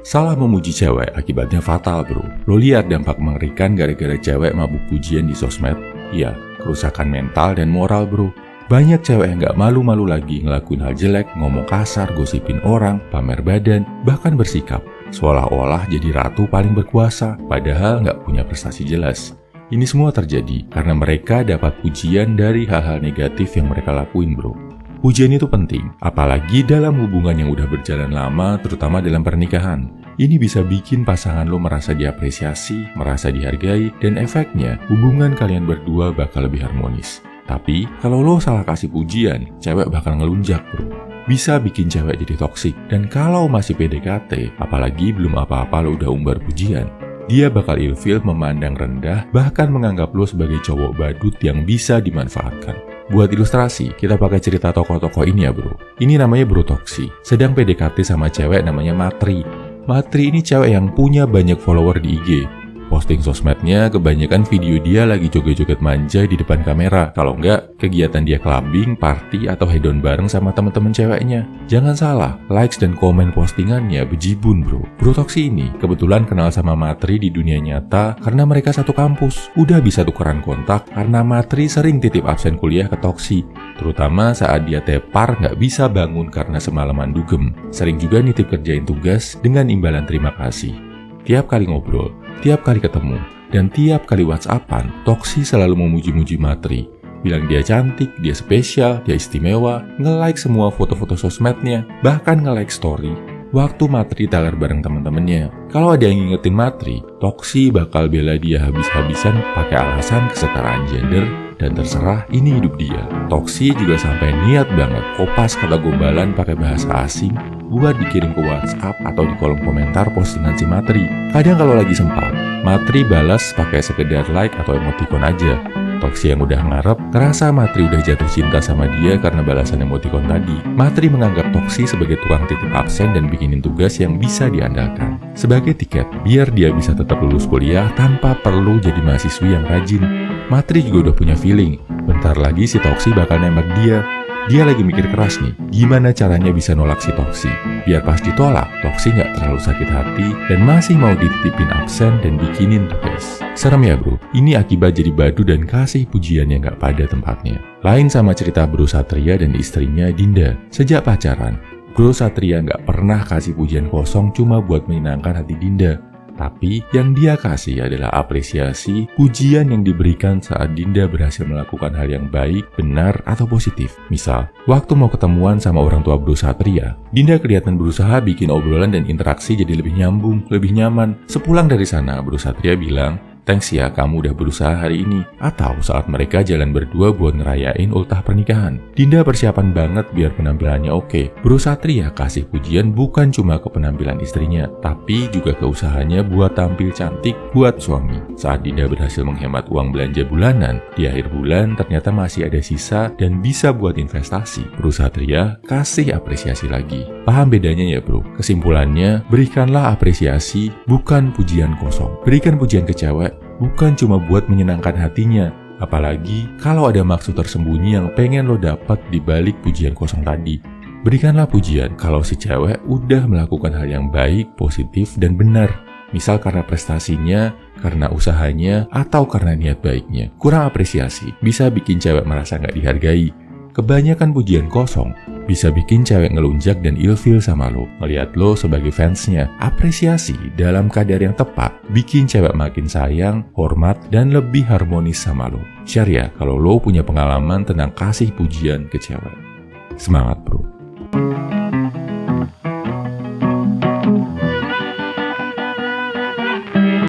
Salah memuji cewek akibatnya fatal bro. Lo lihat dampak mengerikan gara-gara cewek mabuk pujian di sosmed? Iya, kerusakan mental dan moral bro. Banyak cewek yang gak malu-malu lagi ngelakuin hal jelek, ngomong kasar, gosipin orang, pamer badan, bahkan bersikap seolah-olah jadi ratu paling berkuasa, padahal gak punya prestasi jelas. Ini semua terjadi karena mereka dapat pujian dari hal-hal negatif yang mereka lakuin bro. Pujian itu penting, apalagi dalam hubungan yang udah berjalan lama, terutama dalam pernikahan. Ini bisa bikin pasangan lo merasa diapresiasi, merasa dihargai, dan efeknya hubungan kalian berdua bakal lebih harmonis. Tapi, kalau lo salah kasih pujian, cewek bakal ngelunjak bro. Bisa bikin cewek jadi toksik, dan kalau masih PDKT, apalagi belum apa-apa lo udah umbar pujian, dia bakal ilfil, memandang rendah, bahkan menganggap lo sebagai cowok badut yang bisa dimanfaatkan. Buat ilustrasi, kita pakai cerita tokoh-tokoh ini ya bro. Ini namanya Bro Toksi, sedang PDKT sama cewek namanya Matri. Matri ini cewek yang punya banyak follower di IG. Posting sosmednya kebanyakan video dia lagi joget-joget manja di depan kamera. Kalau enggak, kegiatan dia clubbing, party, atau hedon bareng sama teman-teman ceweknya. Jangan salah, likes dan komen postingannya bejibun bro. Bro Toksi ini kebetulan kenal sama Matri di dunia nyata karena mereka satu kampus. Udah bisa tukeran kontak karena Matri sering titip absen kuliah ke Toksi. Terutama saat dia tepar nggak bisa bangun karena semalaman dugem. Sering juga nitip kerjain tugas dengan imbalan terima kasih. Tiap kali ngobrol, tiap kali ketemu, dan tiap kali WhatsAppan, Toksi selalu memuji-muji Matri. Bilang dia cantik, dia spesial, dia istimewa, nge-like semua foto-foto sosmednya, bahkan nge-like story waktu Matri tagar bareng teman-temannya. Kalau ada yang ngingetin Matri, Toksi bakal bela dia habis-habisan pakai alasan kesetaraan gender, dan terserah ini hidup dia. Toksi juga sampai niat banget kopas kata gombalan pakai bahasa asing buat dikirim ke WhatsApp atau di kolom komentar postingan si Matri. Kadang kalau lagi sempat, Matri balas pakai sekedar like atau emoticon aja. Toksi yang udah ngarep, terasa Matri udah jatuh cinta sama dia karena balasan emoticon tadi. Matri menganggap Toksi sebagai tukang titip absen dan bikinin tugas yang bisa diandalkan. Sebagai tiket, biar dia bisa tetap lulus kuliah tanpa perlu jadi mahasiswi yang rajin. Matri juga udah punya feeling, bentar lagi si Toksi bakal nembak dia. Dia lagi mikir keras nih, gimana caranya bisa nolak si Toksi. Biar pas ditolak, Toksi nggak terlalu sakit hati dan masih mau dititipin absen dan bikinin tugas. Serem ya bro, ini akibat jadi badu dan kasih pujian yang nggak pada tempatnya. Lain sama cerita Bro Satria dan istrinya Dinda. Sejak pacaran, Bro Satria nggak pernah kasih pujian kosong cuma buat menyenangkan hati Dinda. Tapi yang dia kasih adalah apresiasi, pujian yang diberikan saat Dinda berhasil melakukan hal yang baik, benar, atau positif. Misal, waktu mau ketemuan sama orang tua Bro Satria, Dinda kelihatan berusaha bikin obrolan dan interaksi jadi lebih nyambung, lebih nyaman. Sepulang dari sana, Bro Satria bilang, "Thanks ya kamu udah berusaha hari ini." Atau saat mereka jalan berdua buat ngerayain ultah pernikahan. Dinda persiapan banget biar penampilannya oke. Bro Satria kasih pujian bukan cuma ke penampilan istrinya, tapi juga ke usahanya buat tampil cantik buat suami. Saat Dinda berhasil menghemat uang belanja bulanan, di akhir bulan ternyata masih ada sisa dan bisa buat investasi. Bro Satria kasih apresiasi lagi. Paham bedanya ya bro? Kesimpulannya, berikanlah apresiasi, bukan pujian kosong. Berikan pujian ke cewek bukan cuma buat menyenangkan hatinya, apalagi kalau ada maksud tersembunyi yang pengen lo dapat di balik pujian kosong tadi. Berikanlah pujian kalau si cewek udah melakukan hal yang baik, positif, dan benar. Misal karena prestasinya, karena usahanya, atau karena niat baiknya. Kurang apresiasi bisa bikin cewek merasa nggak dihargai. Kebanyakan pujian kosong bisa bikin cewek ngelunjak dan ilfil sama lo, ngeliat lo sebagai fansnya. Apresiasi dalam kadar yang tepat bikin cewek makin sayang, hormat, dan lebih harmonis sama lo. Share ya kalau lo punya pengalaman tentang kasih pujian ke cewek. Semangat bro!